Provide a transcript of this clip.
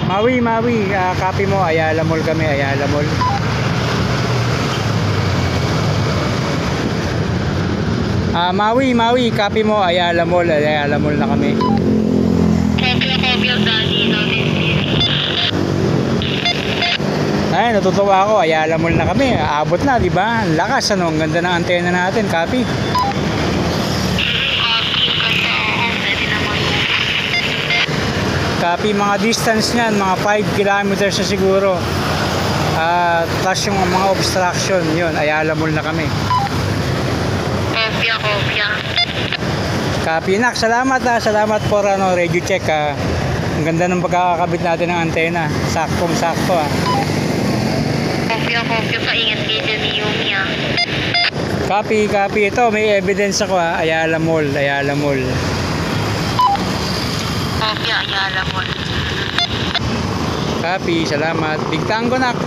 Maui, copy mo, Ayala Mall kami, Ayala Mall. Maui, copy mo, Ayala Mall, Ayala Mall na kami. Copy of Daddy, Ay, natutuwa ako, Ayala Mall na kami. Abot na, di ba? Ang lakas, ano? Ang ganda ng antena natin, copy. Copy, mga distance niyan, mga 5 kilometers na siguro. Plus yung mga obstruction, yun, Ayala Mall na kami. Kopya. Copy, nak. Salamat salamat for radio check. Ang ganda ng pagkakakabit natin ng antena. Saktong-sakto Kopya, paingat kayo dyan ni Yumi Copy. Ito, may evidence ako Ayala Mall. Kopya, Ayala Mall. Copy, salamat. Big Tango, nak.